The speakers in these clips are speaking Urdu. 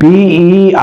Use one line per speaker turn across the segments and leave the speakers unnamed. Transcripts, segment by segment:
BEIDOU,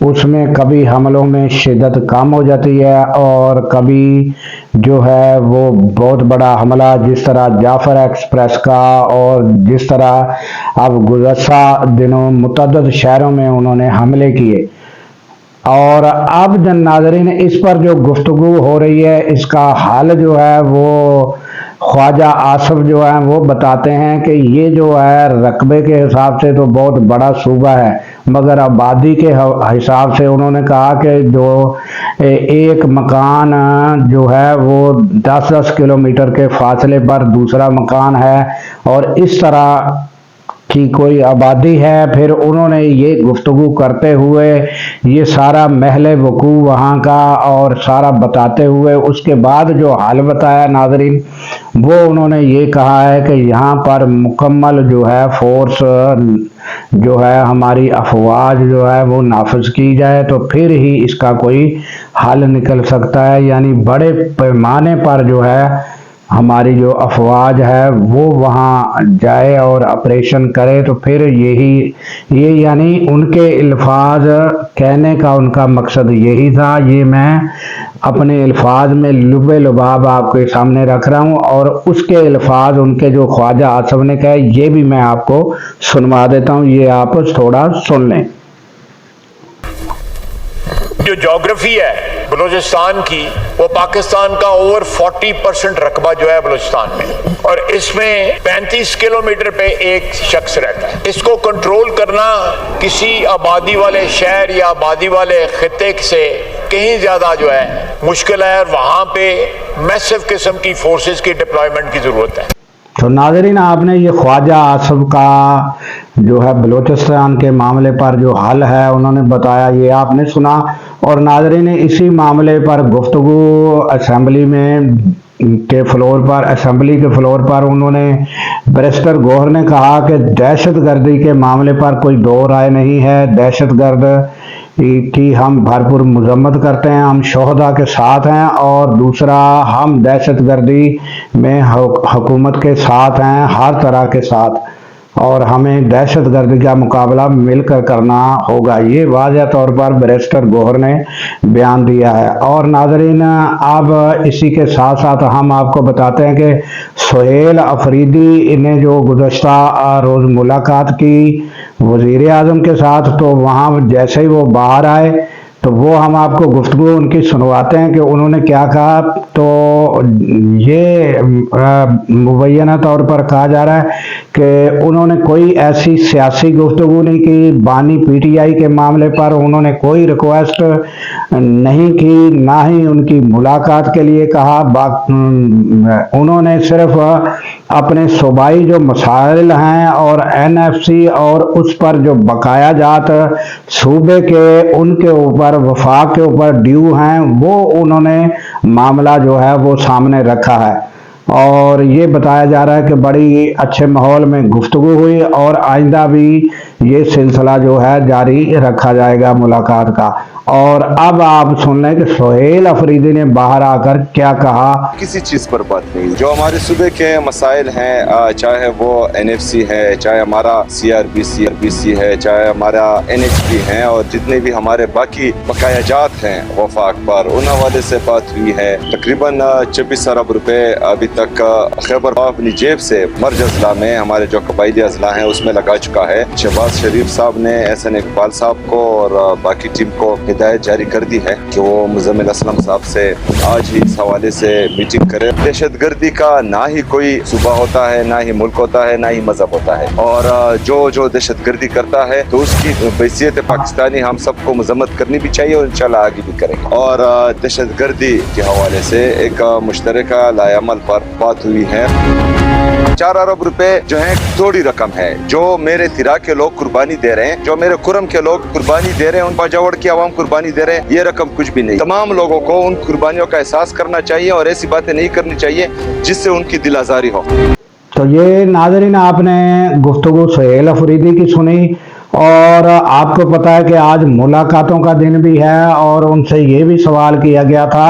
اس میں کبھی حملوں میں شدت کم ہو جاتی ہے اور کبھی جو ہے وہ بہت بڑا حملہ، جس طرح جعفر ایکسپریس کا، اور جس طرح اب گزشتہ دنوں متعدد شہروں میں انہوں نے حملے کیے۔ اور اب ناظرین اس پر جو گفتگو ہو رہی ہے، اس کا حل جو ہے وہ خواجہ آصف جو ہے وہ بتاتے ہیں کہ یہ جو ہے رقبے کے حساب سے تو بہت بڑا صوبہ ہے، مگر آبادی کے حساب سے انہوں نے کہا کہ جو ایک مکان جو ہے وہ 10-10 کلومیٹر کے فاصلے پر دوسرا مکان ہے، اور اس طرح کی کوئی آبادی ہے۔ پھر انہوں نے یہ گفتگو کرتے ہوئے یہ سارا محل وقوع وہاں کا اور سارا بتاتے ہوئے اس کے بعد جو حال بتایا ناظرین، وہ انہوں نے یہ کہا ہے کہ یہاں پر مکمل جو ہے فورس جو ہے ہماری افواج جو ہے وہ نافذ کی جائے تو پھر ہی اس کا کوئی حل نکل سکتا ہے، یعنی بڑے پیمانے پر جو ہے ہماری جو افواج ہے وہ وہاں جائے اور آپریشن کرے، تو پھر یہ یعنی ان کے الفاظ کہنے کا ان کا مقصد یہی تھا۔ یہ میں اپنے الفاظ میں لب لباب آپ کے سامنے رکھ رہا ہوں، اور اس کے الفاظ ان کے جو خواجہ آصف نے کہے یہ بھی میں آپ کو سنوا دیتا ہوں، یہ آپ تھوڑا سن لیں۔
جو جغرافی ہے بلوچستان کی، وہ پاکستان کا اوور 40% رقبہ جو ہے بلوچستان میں، اور اس میں 35 کلومیٹر پہ ایک شخص رہتا ہے۔ اس کو کنٹرول کرنا کسی آبادی والے شہر یا آبادی والے خطے سے کہیں زیادہ جو ہے مشکل ہے، اور وہاں پہ میسو قسم کی فورسز کی ڈپلائمنٹ کی ضرورت ہے۔
تو ناظرین آپ نے یہ خواجہ آصف کا جو ہے بلوچستان کے معاملے پر جو حل ہے انہوں نے بتایا، یہ آپ نے سنا۔ اور ناظرین اسی معاملے پر گفتگو اسمبلی کے فلور پر انہوں نے بیرسٹر گوہر نے کہا کہ دہشت گردی کے معاملے پر کوئی دو رائے نہیں ہے، دہشت گرد کی ہم بھرپور مذمت کرتے ہیں، ہم شہداء کے ساتھ ہیں، اور دوسرا ہم دہشت گردی میں حکومت کے ساتھ ہیں، ہر طرح کے ساتھ، اور ہمیں دہشت گردی کا مقابلہ مل کر کرنا ہوگا، یہ واضح طور پر بیرسٹر گوہر نے بیان دیا ہے۔ اور ناظرین اب اسی کے ساتھ ساتھ ہم آپ کو بتاتے ہیں کہ سہیل افریدی نے جو گزشتہ روز ملاقات کی وزیر اعظم کے ساتھ، تو وہاں جیسے ہی وہ باہر آئے تو وہ ہم آپ کو گفتگو ان کی سنواتے ہیں کہ انہوں نے کیا کہا۔ تو یہ مبینہ طور پر کہا جا رہا ہے کہ انہوں نے کوئی ایسی سیاسی گفتگو نہیں کی، بانی پی ٹی آئی کے معاملے پر انہوں نے کوئی ریکویسٹ نہیں کی، نہ ہی ان کی ملاقات کے لیے کہا۔ انہوں نے صرف اپنے صوبائی جو مسائل ہیں اور این ایف سی اور اس پر جو بقایا جات صوبے کے ان کے اوپر وفاق کے اوپر ڈیو ہیں، وہ انہوں نے معاملہ جو ہے وہ سامنے رکھا ہے، اور یہ بتایا جا رہا ہے کہ بڑی اچھے ماحول میں گفتگو ہوئی، اور آئندہ بھی یہ سلسلہ جو ہے جاری رکھا جائے گا ملاقات کا۔ اور اب آپ سن لیں کہ سہیل افریدی نے باہر آ کر کیا کہا۔
کسی چیز پر بات نہیں، جو ہمارے صوبے کے مسائل ہیں، چاہے وہ این ایف سی ہے، چاہے ہمارا سی آر بی سی ہے، چاہے ہمارا این ایچ پی ہے، اور جتنے بھی ہمارے باقی بقایا جات ہیں وفاق پر، ان حوالے سے بات ہوئی ہے۔ تقریباً 26 ارب روپے ابھی تک خیبر اپنی جیب سے مرج اضلاع میں ہمارے جو قبائلی اضلاع ہیں اس میں لگا چکا ہے۔ شہباز شریف صاحب نے احسن اقبال صاحب کو اور باقی ٹیم کو ہدایت جاری کر دی ہے کہ وہ مزمل اسلم صاحب سے آج ہی اس حوالے سے میٹنگ کرے۔ دہشت گردی کا نہ ہی کوئی صوبہ ہوتا ہے، نہ ہی ملک ہوتا ہے، نہ ہی مذہب ہوتا ہے، اور جو دہشت گردی کرتا ہے تو اس کی بحیثیت پاکستانی ہم سب کو مذمت کرنی بھی چاہیے، اور انشاءاللہ آگے بھی کریں گے۔ اور دہشت گردی کے حوالے سے ایک مشترکہ لائحہ عمل پر بات ہوئی ہے۔ 4 ارب روپے جو ہیں تھوڑی رقم ہے، جو میرے تیرا کے لوگ قربانی دے رہے ہیں، جو میرے خرم کے لوگ قربانی دے رہے ہیں، ان پاجاوڑ کی عوام قربانی دے رہے ہیں، یہ رقم کچھ بھی نہیں۔ تمام لوگوں کو ان قربانیوں کا احساس کرنا چاہیے، اور ایسی باتیں نہیں کرنی چاہیے جس سے ان کی دل آزاری ہو۔
تو یہ ناظرین آپ نے گفتگو سہیل افریدی کی سنی، اور آپ کو پتا ہے کہ آج ملاقاتوں کا دن بھی ہے، اور ان سے یہ بھی سوال کیا گیا تھا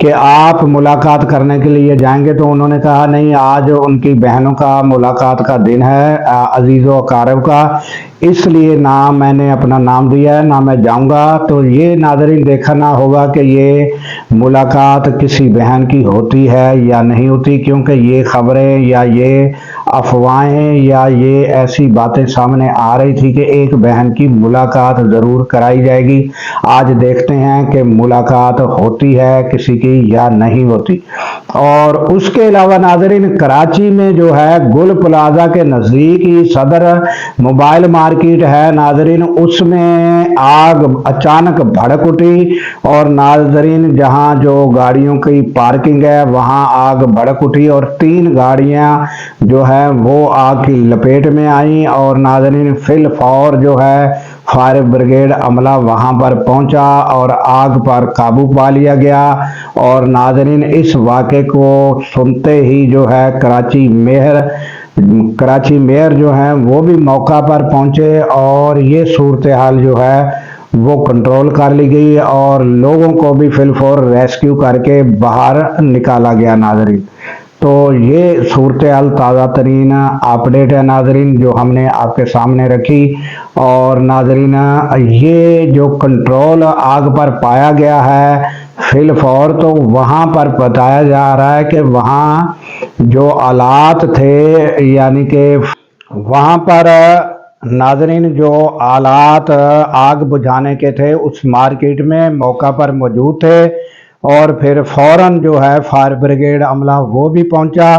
کہ آپ ملاقات کرنے کے لیے جائیں گے، تو انہوں نے کہا نہیں، آج ان کی بہنوں کا ملاقات کا دن ہے، عزیز و اقارب کا، اس لیے نہ میں نے اپنا نام دیا ہے، نہ میں جاؤں گا۔ تو یہ ناظرین دیکھنا ہوگا کہ یہ ملاقات کسی بہن کی ہوتی ہے یا نہیں ہوتی، کیونکہ یہ خبریں یا یہ افواہیں یا یہ ایسی باتیں سامنے آ رہی تھی کہ ایک بہن کی ملاقات ضرور کرائی جائے گی۔ آج دیکھتے ہیں کہ ملاقات ہوتی ہے کسی کی یا نہیں ہوتی۔ اور اس کے علاوہ ناظرین، کراچی میں جو ہے گل پلازا کے نزدیک ہی صدر موبائل مارکیٹ ہے ناظرین، اس میں آگ اچانک بھڑک اٹھی، اور ناظرین جہاں جو گاڑیوں کی پارکنگ ہے وہاں آگ بھڑک اٹھی، اور 3 گاڑیاں جو ہے وہ آگ کی لپیٹ میں آئیں، اور ناظرین فی الفور جو ہے فائر بریگیڈ عملہ وہاں پر پہنچا اور آگ پر قابو پا لیا گیا۔ اور ناظرین اس واقعے کو سنتے ہی جو ہے کراچی میئر جو ہیں وہ بھی موقع پر پہنچے، اور یہ صورتحال جو ہے وہ کنٹرول کر لی گئی، اور لوگوں کو بھی فی الفور ریسکیو کر کے باہر نکالا گیا ناظرین۔ تو یہ صورتحال تازہ ترین اپڈیٹ ہے ناظرین جو ہم نے آپ کے سامنے رکھی۔ اور ناظرین یہ جو کنٹرول آگ پر پایا گیا ہے فی الفور، تو وہاں پر بتایا جا رہا ہے کہ وہاں جو آلات تھے، یعنی کہ وہاں پر ناظرین جو آلات آگ بجھانے کے تھے اس مارکیٹ میں موقع پر موجود تھے، اور پھر فوراً جو ہے فائر بریگیڈ عملہ وہ بھی پہنچا،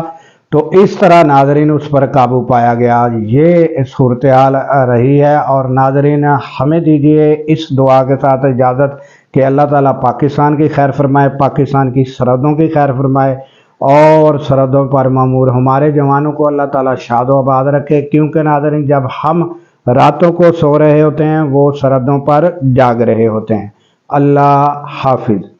تو اس طرح ناظرین اس پر قابو پایا گیا۔ یہ صورتحال رہی ہے۔ اور ناظرین ہمیں دیجیے اس دعا کے ساتھ اجازت کہ اللہ تعالیٰ پاکستان کی خیر فرمائے، پاکستان کی سرحدوں کی خیر فرمائے، اور سرحدوں پر مامور ہمارے جوانوں کو اللہ تعالیٰ شاد و آباد رکھے، کیونکہ ناظرین جب ہم راتوں کو سو رہے ہوتے ہیں وہ سرحدوں پر جاگ رہے ہوتے ہیں۔ اللہ حافظ۔